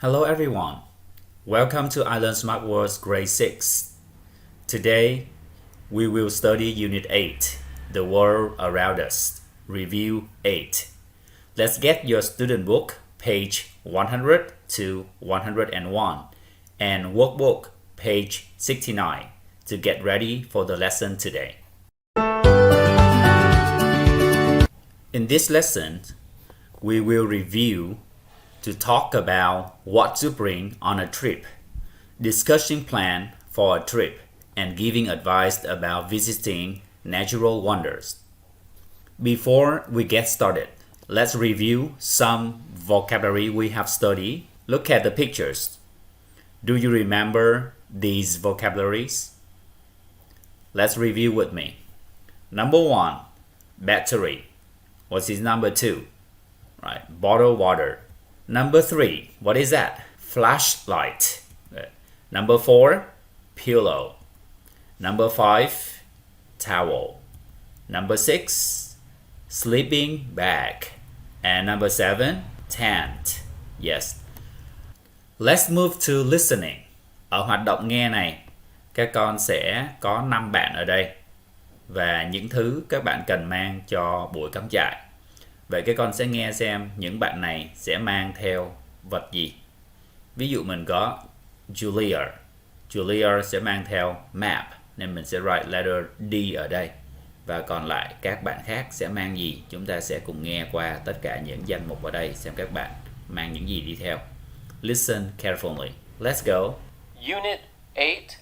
Hello everyone. Welcome to I Learn Smart Words Grade 6. Today, we will study Unit 8, The World Around Us, Review 8. Let's get your student book, page 100 to 101, and workbook, page 69, to get ready for the lesson today. In this lesson, we will review to talk about what to bring on a trip, discussing plan for a trip, and giving advice about visiting natural wonders. Before we get started, let's review some vocabulary we have studied. Look at the pictures. Do you remember these vocabularies? Let's review with me. Number 1, battery. What is number 2? Right, bottled water. Number 3, what is that? Flashlight. Number 4, pillow. Number 5, towel. Number 6, sleeping bag. And number 7, tent. Yes. Let's move to listening. Ở hoạt động nghe này, các con sẽ có 5 bạn ở đây và những thứ các bạn cần mang cho buổi cắm trại. Vậy các con sẽ nghe xem những bạn này sẽ mang theo vật gì. Ví dụ mình có Julia. Julia sẽ mang theo map, nên mình sẽ write letter D ở đây. Và còn lại các bạn khác sẽ mang gì? Chúng ta sẽ cùng nghe qua tất cả những danh mục ở đây, xem các bạn mang những gì đi theo. Listen carefully. Let's go. Unit 8,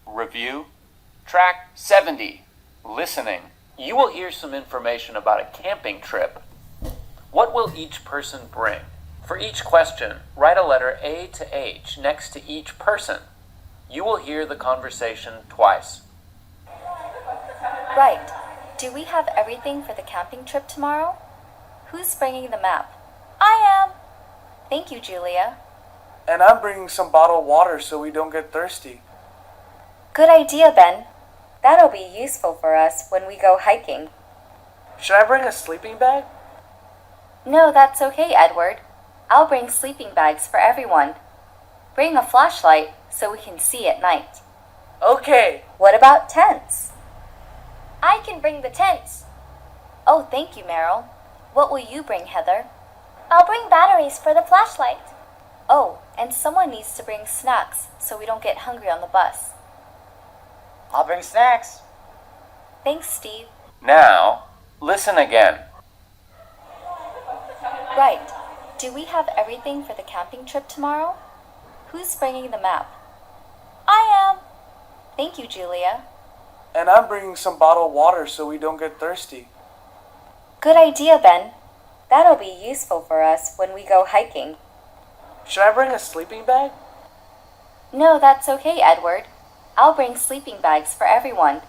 Review, Track 70, Listening. You will hear some information about a camping trip. What will each person bring? For each question, write a letter A to H next to each person. You will hear the conversation twice. Right. Do we have everything for the camping trip tomorrow? Who's bringing the map? I am. Thank you, Julia. And I'm bringing some bottled water so we don't get thirsty. Good idea, Ben. That'll be useful for us when we go hiking. Should I bring a sleeping bag? No, that's okay, Edward. I'll bring sleeping bags for everyone. Bring a flashlight so we can see at night. Okay. What about tents? I can bring the tents. Oh, thank you, Meryl. What will you bring, Heather? I'll bring batteries for the flashlight. Oh, and someone needs to bring snacks so we don't get hungry on the bus. I'll bring snacks. Thanks, Steve. Now, listen again. Right. Do we have everything for the camping trip tomorrow? Who's bringing the map? I am. Thank you, Julia. And I'm bringing some bottled water so we don't get thirsty. Good idea, Ben. That'll be useful for us when we go hiking. Should I bring a sleeping bag? No, that's okay, Edward. I'll bring sleeping bags for everyone.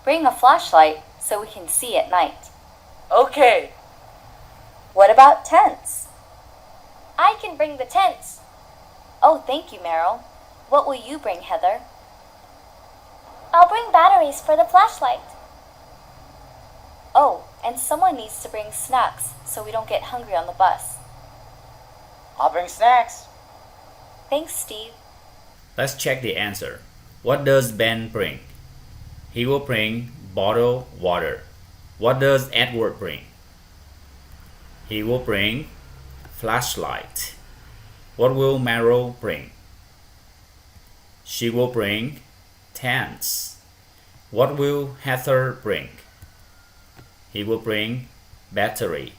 Bring a flashlight so we can see at night. Okay. What about tents? I can bring the tents. Oh, thank you, Meryl. What will you bring, Heather? I'll bring batteries for the flashlight. Oh, and someone needs to bring snacks so we don't get hungry on the bus. I'll bring snacks. Thanks, Steve. Let's check the answer. What does Ben bring? He will bring bottled water. What does Edward bring? He will bring flashlight. What will Meryl bring? She will bring tents. What will Heather bring? He will bring battery.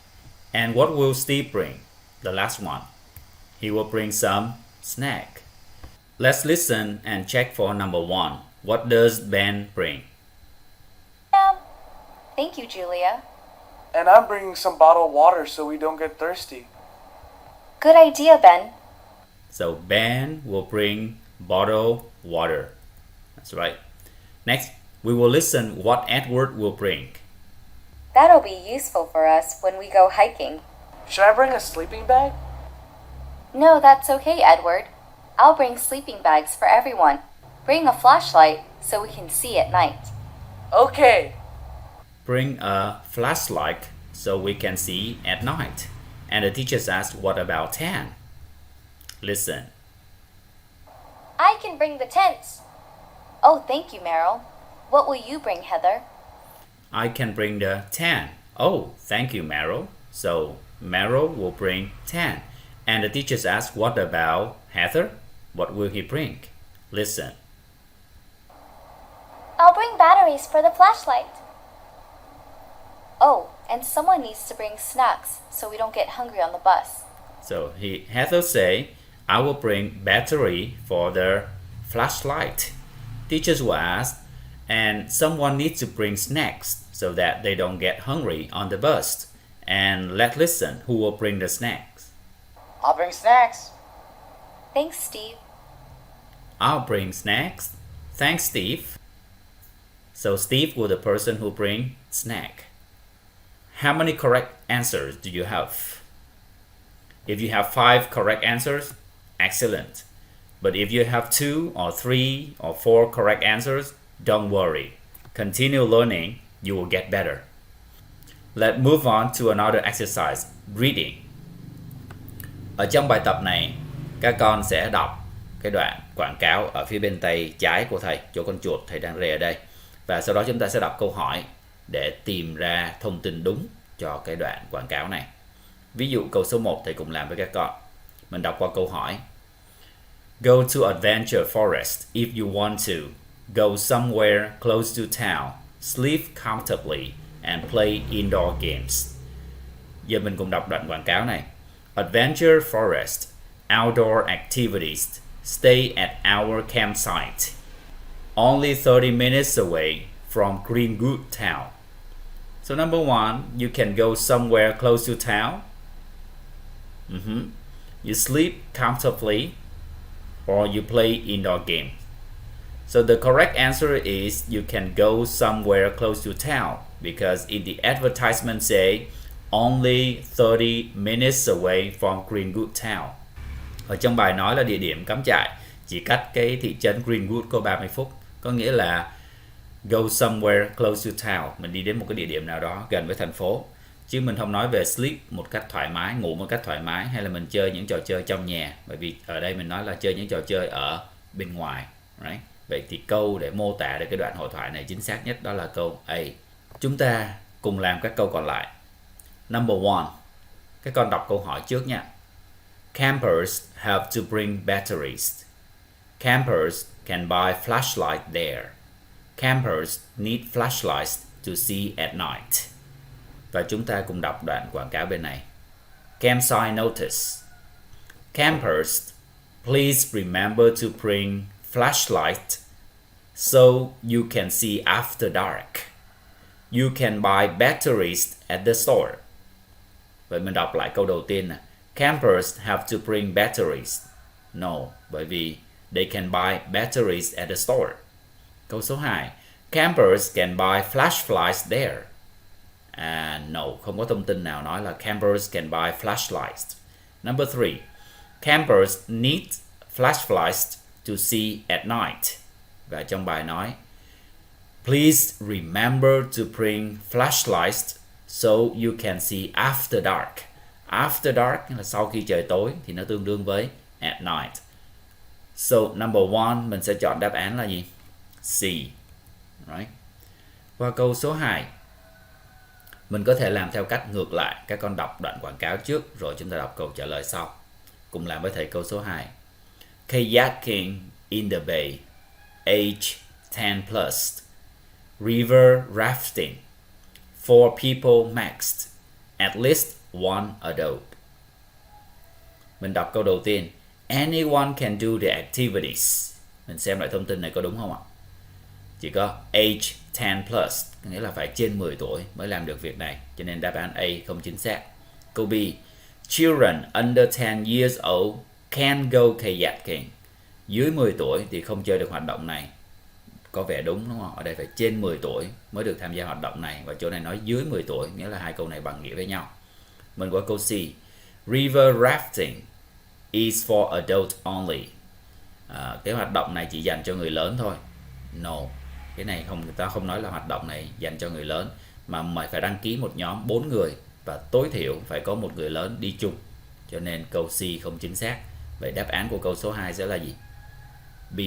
And what will Steve bring? The last one. He will bring some snack. Let's listen and check for number 1. What does Ben bring? Thank you, Julia. And I'm bringing some bottled water so we don't get thirsty. Good idea, Ben. So Ben will bring bottled water. That's right. Next, we will listen what Edward will bring. That'll be useful for us when we go hiking. Should I bring a sleeping bag? No, that's okay, Edward. I'll bring sleeping bags for everyone. Bring a flashlight so we can see at night. Okay. Bring a flashlight so we can see at night. And the teachers asked, what about 10? Listen. I can bring the tents. Oh, thank you, Meryl. What will you bring, Heather? I can bring the 10. Oh, thank you, Meryl. So Meryl will bring 10. And the teachers ask, what about Heather? What will he bring? Listen. I'll bring batteries for the flashlight. Oh, and someone needs to bring snacks so we don't get hungry on the bus. So Heather say, I will bring battery for the flashlight. Teachers will ask, and someone needs to bring snacks so that they don't get hungry on the bus. And let's listen who will bring the snacks. I'll bring snacks. Thanks, Steve. I'll bring snacks. Thanks, Steve. So Steve was the person who bring snack. How many correct answers do you have? If you have 5 correct answers, excellent. But if you have 2 or 3 or 4 correct answers, don't worry. Continue learning, you will get better. Let's move on to another exercise, reading. Ở trong bài tập này, các con sẽ đọc cái đoạn quảng cáo ở phía bên tay trái của thầy, chỗ con chuột thầy đang rê ở đây. Và sau đó chúng ta sẽ đọc câu hỏi để tìm ra thông tin đúng cho cái đoạn quảng cáo này. Ví dụ câu số 1 thầy cùng làm với các con. Mình đọc qua câu hỏi. Go to Adventure Forest if you want to. Go somewhere close to town. Sleep comfortably and play indoor games. Giờ mình cùng đọc đoạn quảng cáo này. Adventure Forest. Outdoor activities. Stay at our campsite. Only 30 minutes away from Greenwood Town. So number 1, you can go somewhere close to town. You sleep comfortably or you play indoor games. So the correct answer is you can go somewhere close to town because in the advertisement say only 30 minutes away from Greenwood Town. Ở trong bài nói là địa điểm cắm trại chỉ cách cái thị trấn Greenwood có 30 phút. Có nghĩa là go somewhere close to town, mình đi đến một cái địa điểm nào đó gần với thành phố. Chứ mình không nói về sleep một cách thoải mái, ngủ một cách thoải mái, hay là mình chơi những trò chơi trong nhà. Bởi vì ở đây mình nói là chơi những trò chơi ở bên ngoài. Right? Vậy thì câu để mô tả được cái đoạn hội thoại này chính xác nhất đó là câu A. Chúng ta cùng làm các câu còn lại. Number 1. Các con đọc câu hỏi trước nha. Campers have to bring batteries. Campers can buy flashlight there. Campers need flashlights to see at night. Và chúng ta cùng đọc đoạn quảng cáo bên này. Campsite notice. Campers, please remember to bring flashlight so you can see after dark. You can buy batteries at the store. Vậy mình đọc lại câu đầu tiên nè. Campers have to bring batteries. No, bởi vì they can buy batteries at the store. Câu số 2. Campers can buy flashlights there. No, không có thông tin nào nói là campers can buy flashlights. Number 3. Campers need flashlights to see at night. Và trong bài nói please remember to bring flashlights so you can see after dark. After dark là sau khi trời tối thì nó tương đương với at night. So number 1 mình sẽ chọn đáp án là gì? C. Right. Qua câu số 2. Mình có thể làm theo cách ngược lại. Các con đọc đoạn quảng cáo trước rồi chúng ta đọc câu trả lời sau. Cùng làm với thầy câu số 2. Kayaking in the bay. Age 10 plus. River rafting. 4 people max. At least one adult. Mình đọc câu đầu tiên. Anyone can do the activities. Mình xem lại thông tin này có đúng không ạ? Chỉ có age 10 plus, nghĩa là phải trên 10 tuổi mới làm được việc này. Cho nên đáp án A không chính xác. Câu B. Children under 10 years old can go kayaking. Dưới 10 tuổi thì không chơi được hoạt động này. Có vẻ đúng đúng không? Ở đây phải trên 10 tuổi mới được tham gia hoạt động này. Và chỗ này nói dưới 10 tuổi, nghĩa là hai câu này bằng nghĩa với nhau. Mình qua câu C. River rafting is for adult only. Cái hoạt động này chỉ dành cho người lớn thôi. No, cái này người ta không nói là hoạt động này dành cho người lớn, mà mày phải đăng ký một nhóm 4 người và tối thiểu phải có một người lớn đi chung. Cho nên câu C không chính xác. Vậy đáp án của câu số 2 sẽ là gì? B.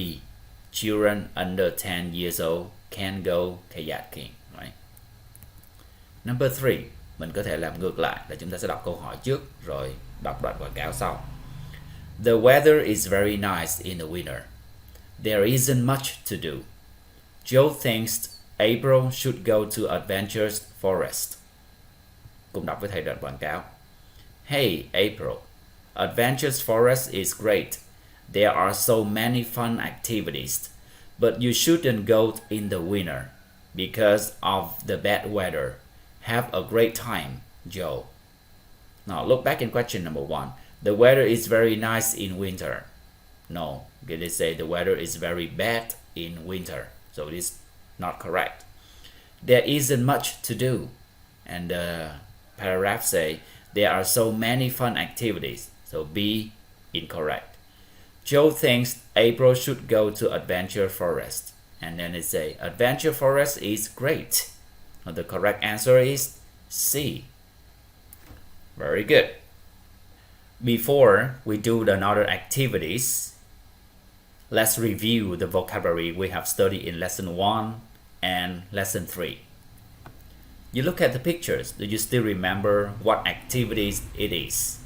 Children under 10 years old can go kayaking. Right? Number 3. Mình có thể làm ngược lại là chúng ta sẽ đọc câu hỏi trước rồi đọc đoạn quảng cáo sau. The weather is very nice in the winter. There isn't much to do. Joe thinks April should go to Adventures Forest. Cùng đọc với thầy đoạn quảng cáo. Hey April, Adventures Forest is great. There are so many fun activities, but you shouldn't go in the winter because of the bad weather. Have a great time, Joe. Now look back in question number 1. The weather is very nice in winter. No, they say the weather is very bad in winter. So it is not correct. There isn't much to do. And the paragraph say there are so many fun activities. So B, incorrect. Joe thinks April should go to Adventure Forest. And then it say Adventure Forest is great. The correct answer is C. Very good. Before we do the other activities, let's review the vocabulary we have studied in lesson 1 and lesson 3. You look at the pictures, do you still remember what activities it is?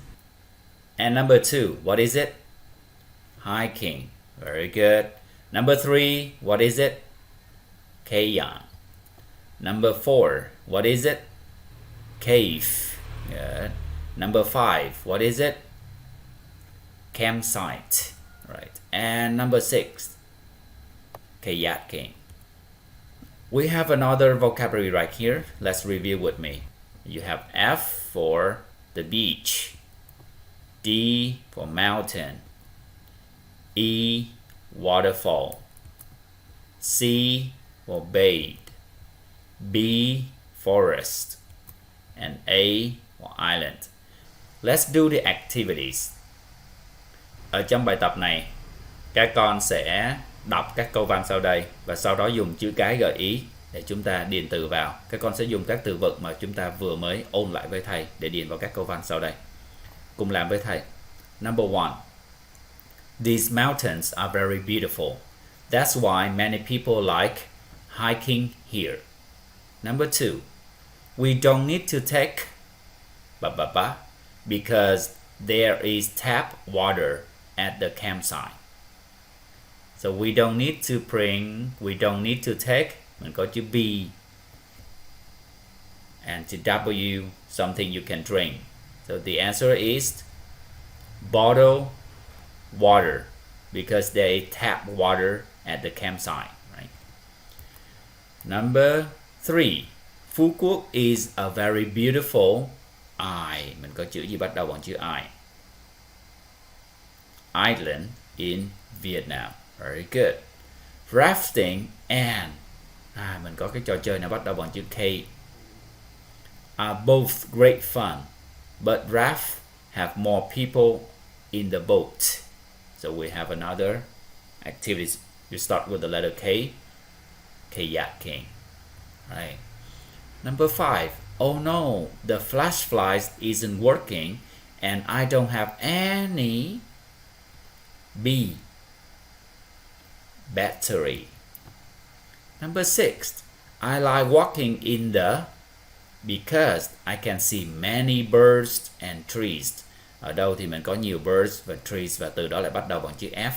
And number 2, what is it? Hiking. Very good. Number 3, what is it? Kayak. Number 4, what is it? Cave. Good. Number 5, what is it? Campsite. Right. And number 6, kayaking. We have another vocabulary right here. Let's review with me. You have F for the beach, D for mountain, E, waterfall, C for bathe, B, forest, and A for island. Let's do the activities. Ở trong bài tập này, các con sẽ đọc các câu văn sau đây và sau đó dùng chữ cái gợi ý để chúng ta điền từ vào. Các con sẽ dùng các từ vựng mà chúng ta vừa mới ôn lại với thầy để điền vào các câu văn sau đây. Cùng làm với thầy. Number 1. These mountains are very beautiful. That's why many people like hiking here. Number 2. We don't need to take because there is tap water at the campsite. So we don't need to take, mình có chữ B, and to W, something you can drink. So the answer is bottled water, because there is tap water at the campsite, right? Number 3, Phú Quốc is a very beautiful mình có chữ gì bắt đầu bằng chữ I? Island in Vietnam. Very good. Rafting and mình có cái trò chơi nào bắt đầu bằng chữ K. Are both great fun, but raft have more people in the boat. So we have another activity. You start with the letter K. Kayaking. Right. Number 5. Oh no, the flashlight isn't working and I don't have any B, battery. Number 6. I like walking in the because I can see many birds and trees. Ở đâu thì mình có nhiều birds và trees và từ đó lại bắt đầu bằng chữ F.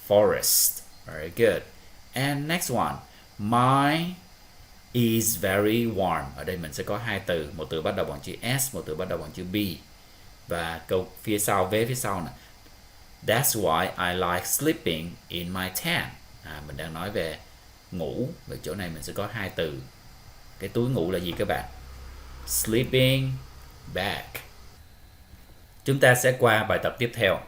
Forest. Very good. And next one. My is very warm. Ở đây mình sẽ có hai từ, một từ bắt đầu bằng chữ S, một từ bắt đầu bằng chữ B. Và câu phía sau, vế phía sau này. That's why I like sleeping in my tent. Mình đang nói về ngủ. Về chỗ này mình sẽ có hai từ. Cái túi ngủ là gì các bạn? Sleeping bag. Chúng ta sẽ qua bài tập tiếp theo.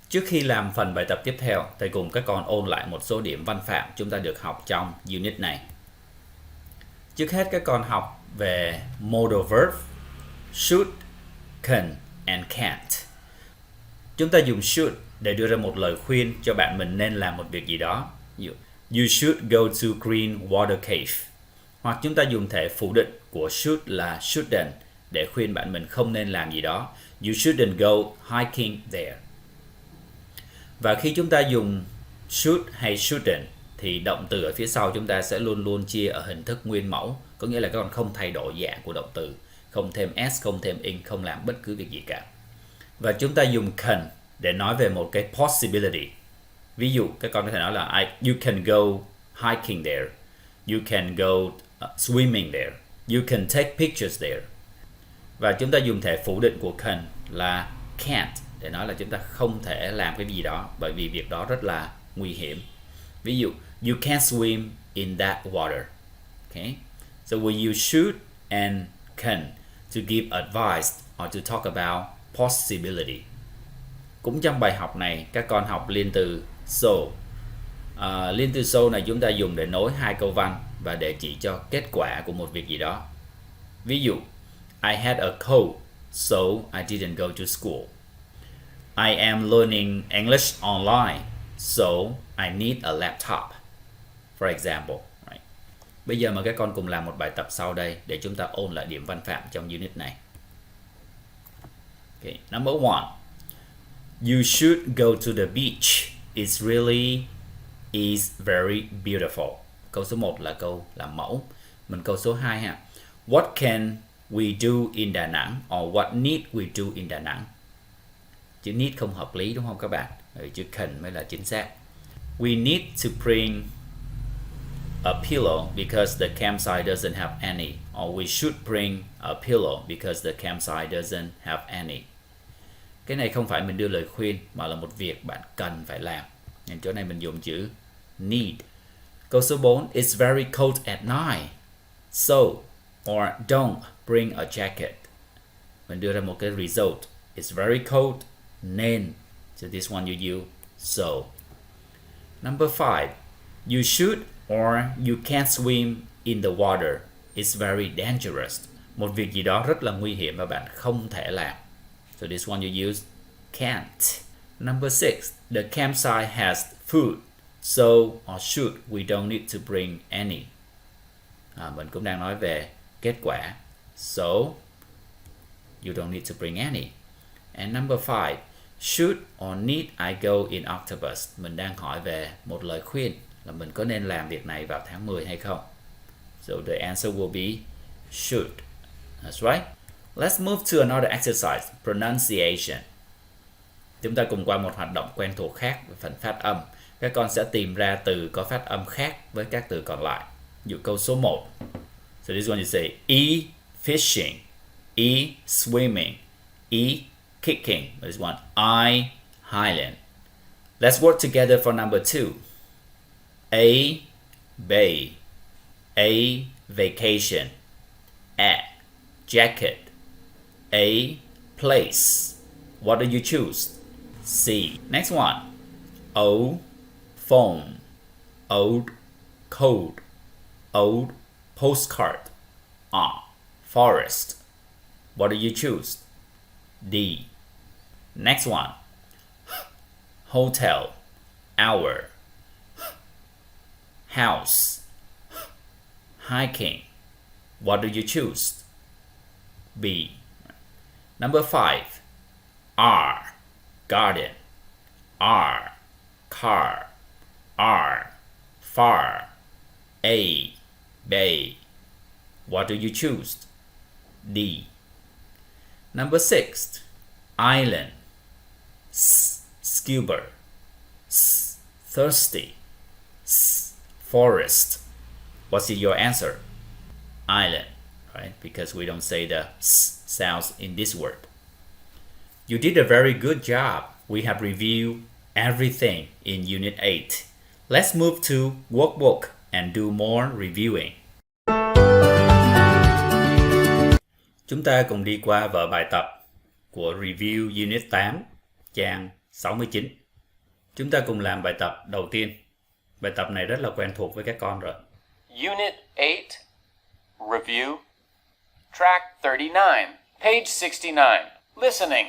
Trước khi làm phần bài tập tiếp theo, thầy cùng các con ôn lại một số điểm văn phạm chúng ta được học trong unit này. Trước hết các con học về modal verb should, can and can't. Chúng ta dùng should để đưa ra một lời khuyên cho bạn mình nên làm một việc gì đó. You should go to green water cave. Hoặc chúng ta dùng thể phủ định của should là shouldn't để khuyên bạn mình không nên làm gì đó. You shouldn't go hiking there. Và khi chúng ta dùng should hay shouldn't thì động từ ở phía sau chúng ta sẽ luôn luôn chia ở hình thức nguyên mẫu, có nghĩa là các con không thay đổi dạng của động từ, không thêm s, không thêm in, không làm bất cứ việc gì cả. Và chúng ta dùng can để nói về một cái possibility. Ví dụ các con có thể nói là you can go hiking there, you can go swimming there, you can take pictures there. Và chúng ta dùng thể phủ định của can là can't để nói là chúng ta không thể làm cái gì đó bởi vì việc đó rất là nguy hiểm. Ví dụ, you can't swim in that water. Okay? So we use should and can to give advice or to talk about possibility. Cũng trong bài học này, các con học liên từ so. Liên từ so này chúng ta dùng để nối hai câu văn và để chỉ cho kết quả của một việc gì đó. Ví dụ, I had a cold, so I didn't go to school. I am learning English online, so I need a laptop. For example, right? Bây giờ mời các con cùng làm một bài tập sau đây để chúng ta ôn lại điểm văn phạm trong unit này. Okay, number 1. You should go to the beach. Is very beautiful. Câu số 1 là câu làm mẫu. Mình câu số 2 ha. What can we do in Đà Nẵng? Or what need we do in Đà Nẵng? Chữ need không hợp lý đúng không các bạn? Chữ can mới là chính xác. We need to bring a pillow because the campsite doesn't have any. Or we should bring a pillow because the campsite doesn't have any. Cái này không phải mình đưa lời khuyên mà là một việc bạn cần phải làm. Nên chỗ này mình dùng chữ need. Câu số 4. It's very cold at night. So, or don't bring a jacket. Mình đưa ra một cái result. It's very cold. Nên. So this one you use so. Number 5. You should or you can't swim in the water. It's very dangerous. Một việc gì đó rất là nguy hiểm và bạn không thể làm. So this one you use can't. Number 6. The campsite has food. So or should we don't need to bring any. Mình cũng đang nói về kết quả. So you don't need to bring any. And number 5. Should or need I go in October? Mình đang hỏi về một lời khuyên là mình có nên làm việc này vào tháng 10 hay không. So the answer will be should. That's right. Let's move to another exercise, pronunciation. Chúng ta cùng qua một hoạt động quen thuộc khác về phần phát âm. Các con sẽ tìm ra từ có phát âm khác với các từ còn lại. Ví dụ câu số 1. So this one you say E fishing, E swimming, E kicking. This one I highland. Let's work together for number 2. A bay, A vacation, A jacket, A place. What do you choose? C. Next one. O phone, old cold, old postcard, forest. What do you choose? D. Next one. Hotel, hour, house, hiking. What do you choose? B. Number 5. R. Garden, R. Car, R. Far, A. Bay. What do you choose? D. Number 6. Island, S. Scuba, S. Thirsty, S. Forest. What's your answer? Island, right? Because we don't say the S sounds in this word. You did a very good job. We have reviewed everything in Unit 8. Let's move to workbook and do more reviewing. Chúng ta cùng đi qua vở bài tập của Review Unit 8, trang 69. Chúng ta cùng làm bài tập đầu tiên. Bài tập này rất là quen thuộc với các con rồi. Unit 8, Review, Track 39, Page 69, Listening.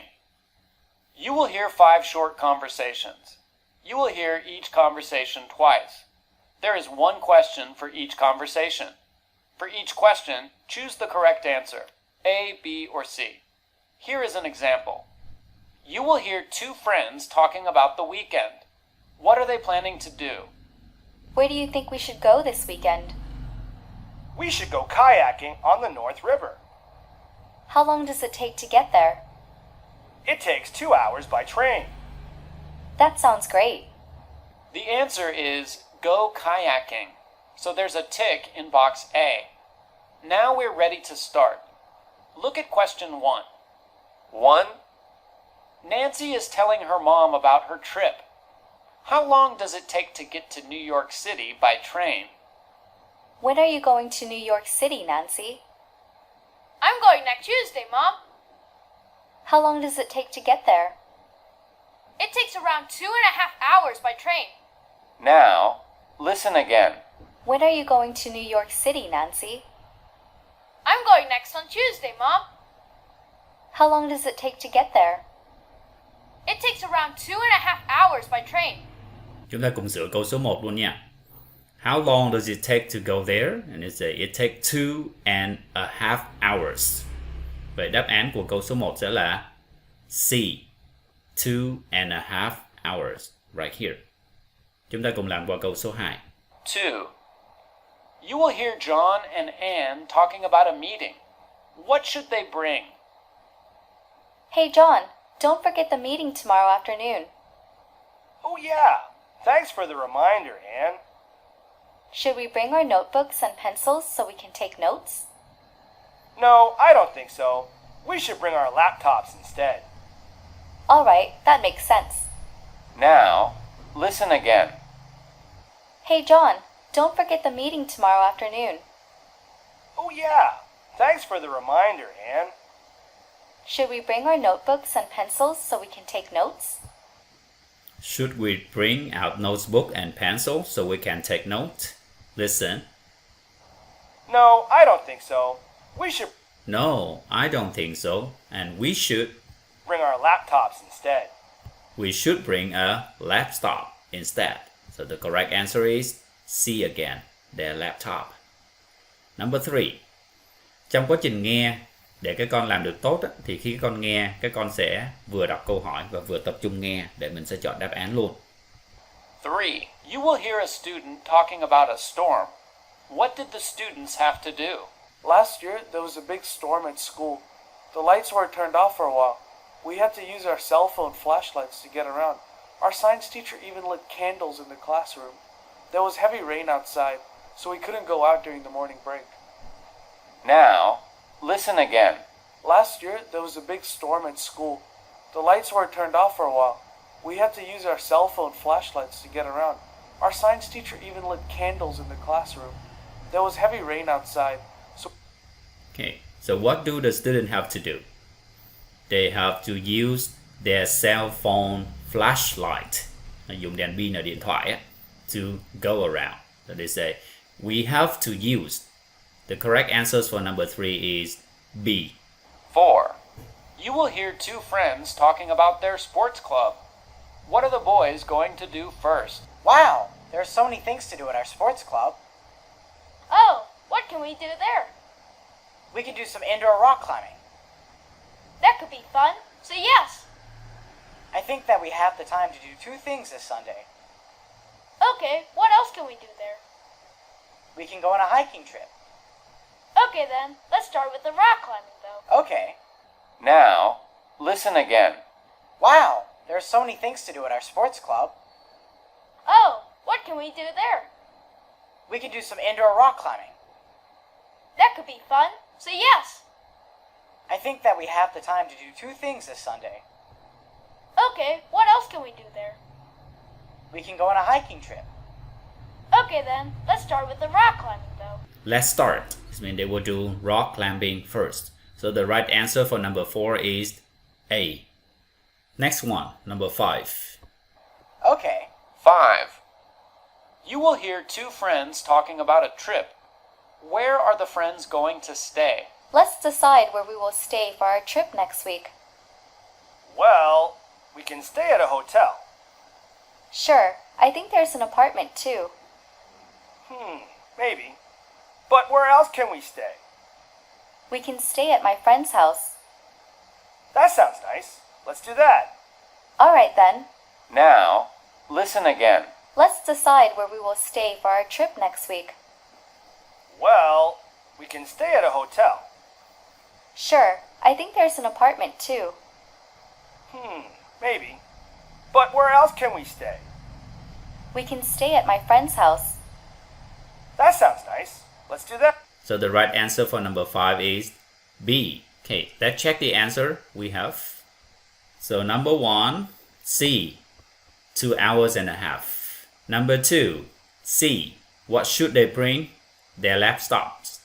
You will hear 5 short conversations. You will hear each conversation twice. There is one question for each conversation. For each question, choose the correct answer, A, B, or C. Here is an example. You will hear two friends talking about the weekend. What are they planning to do? Where do you think we should go this weekend? We should go kayaking on the North River. How long does it take to get there? It takes 2 hours by train. That sounds great. The answer is go kayaking. So there's a tick in box A. Now we're ready to start. Look at question 1. 1. Nancy is telling her mom about her trip. How long does it take to get to New York City by train? When are you going to New York City, Nancy? I'm going next Tuesday, Mom. How long does it take to get there? It takes around 2.5 hours by train. Now, listen again. When are you going to New York City, Nancy? I'm going next on Tuesday, Mom. How long does it take to get there? It takes around 2.5 hours by train. Chúng ta cùng sửa câu số 1 luôn nha. How long does it take to go there? And it takes 2.5 hours. Vậy đáp án của câu số 1 sẽ là C. 2.5 hours. Right here. Chúng ta cùng làm qua câu số 2. 2. You will hear John and Anne talking about a meeting. What should they bring? Hey, John, don't forget the meeting tomorrow afternoon. Oh yeah, thanks for the reminder, Anne. Should we bring our notebooks and pencils so we can take notes? No, I don't think so. We should bring our laptops instead. All right, that makes sense. Now, listen again. Hey, John, don't forget the meeting tomorrow afternoon. Oh yeah, thanks for the reminder, Anne. Should we bring our notebooks and pencils so we can take notes? Should we bring out notebook and pencil so we can take notes? Listen. No, I don't think so. We should No, I don't think so. And we should bring our laptops instead. We should bring a laptop instead. So the correct answer is C again, their laptop. Number 3. Trong quá trình nghe, để các con làm được tốt thì khi các con nghe, các con sẽ vừa đọc câu hỏi và vừa tập trung nghe để mình sẽ chọn đáp án luôn. 3. You will hear a student talking about a storm. What did the students have to do? Last year, there was a big storm at school. The lights were turned off for a while. We had to use our cell phone flashlights to get around. Our science teacher even lit candles in the classroom. There was heavy rain outside, so we couldn't go out during the morning break. Now, listen again. Last year, there was a big storm at school. The lights were turned off for a while. We had to use our cell phone flashlights to get around. Our science teacher even lit candles in the classroom. There was heavy rain outside, so... Okay, so what do the students have to do? They have to use their cell phone flashlight. Dùng đèn pin ở điện thoại to go around. So they say, we have to use. The correct answers for number 3 is B. 4. You will hear two friends talking about their sports club. What are the boys going to do first? Wow, there are so many things to do at our sports club. Oh, what can we do there? We can do some indoor rock climbing. That could be fun, so yes. I think that we have the time to do 2 things this Sunday. Okay, what else can we do there? We can go on a hiking trip. Okay then, let's start with the rock climbing though. Okay. Now, listen again. Wow, there are so many things to do at our sports club. Oh, what can we do there? We can do some indoor rock climbing. That could be fun, so yes. I think that we have the time to do 2 things this Sunday. Okay, what else can we do there? We can go on a hiking trip. Okay then, let's start with the rock climbing though. Let's start. This means they will do rock climbing first. So the right answer for number 4 is A. Next one, number 5. Okay. 5. You will hear two friends talking about a trip. Where are the friends going to stay? Let's decide where we will stay for our trip next week. Well, we can stay at a hotel. Sure, I think there's an apartment too. Maybe. But where else can we stay? We can stay at my friend's house. That sounds nice. Let's do that. All right then. Now, listen again. Let's decide where we will stay for our trip next week. Well, we can stay at a hotel. Sure, I think there's an apartment too. Maybe. But where else can we stay? We can stay at my friend's house. That sounds nice. Let's do that. So the right answer for number 5 is B. Okay, let's check the answer we have. So number 1, C, 2 hours and a half. Number 2, C, what should they bring? Their laptops.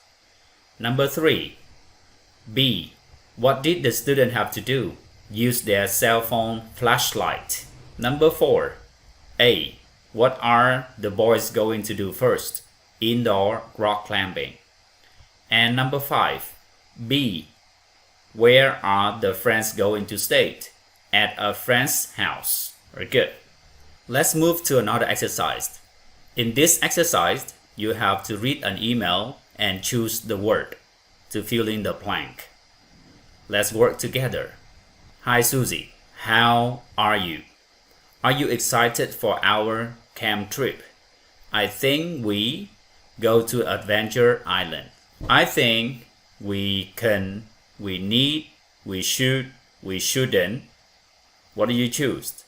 Number 3, B, what did the student have to do? Use their cell phone flashlight. Number 4, A, what are the boys going to do first? Indoor rock climbing. And number 5, B, where are the friends going to stay? At a friend's house. Very good. Let's move to another exercise. In this exercise, you have to read an email and choose the word to fill in the blank. Let's work together. Hi Susie, how are you? Are you excited for our camp trip? I think we go to Adventure Island. I think we can, we need, we should, we shouldn't. What do you choose?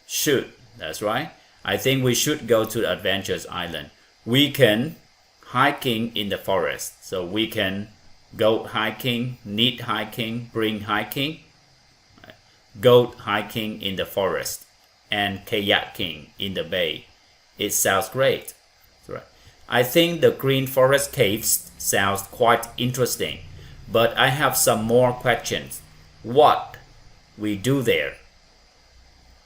Should, that's right. I think we should go to Adventure Island. We can hiking in the forest. So we can go hiking, need hiking, bring hiking, go hiking in the forest, and kayaking in the bay. It sounds great. Right. I think the Green Forest Caves sounds quite interesting, but I have some more questions. What we do there?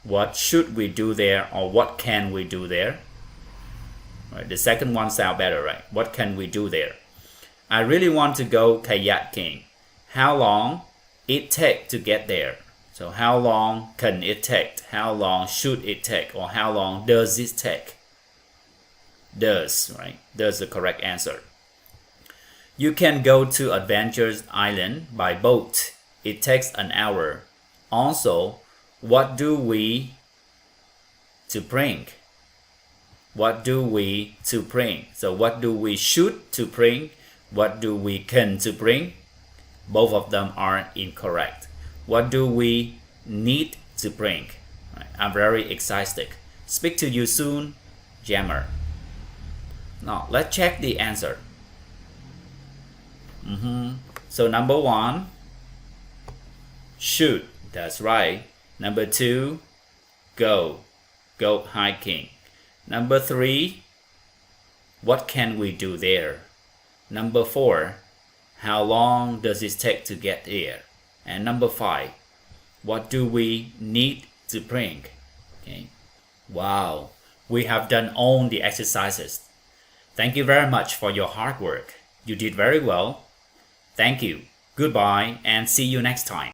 What should we do there, or what can we do there? Right, the second one sounds better, right? What can we do there? I really want to go kayaking. How long it take to get there? So how long can it take? How long should it take? Or how long does it take? Does, right? Does the correct answer. You can go to Adventure Island by boat. It takes an hour. Also, what do we to bring? What do we to bring? So what do we should to bring? What do we can to bring? Both of them are incorrect. What do we need to bring? Right. I'm very excited. Speak to you soon, Jammer. Now let's check the answer. So number 1, should. That's right. Number 2, go hiking. Number 3, what can we do there? Number 4, how long does it take to get there? And number 5, what do we need to bring? Okay. Wow, we have done all the exercises. Thank you very much for your hard work. You did very well. Thank you. Goodbye and see you next time.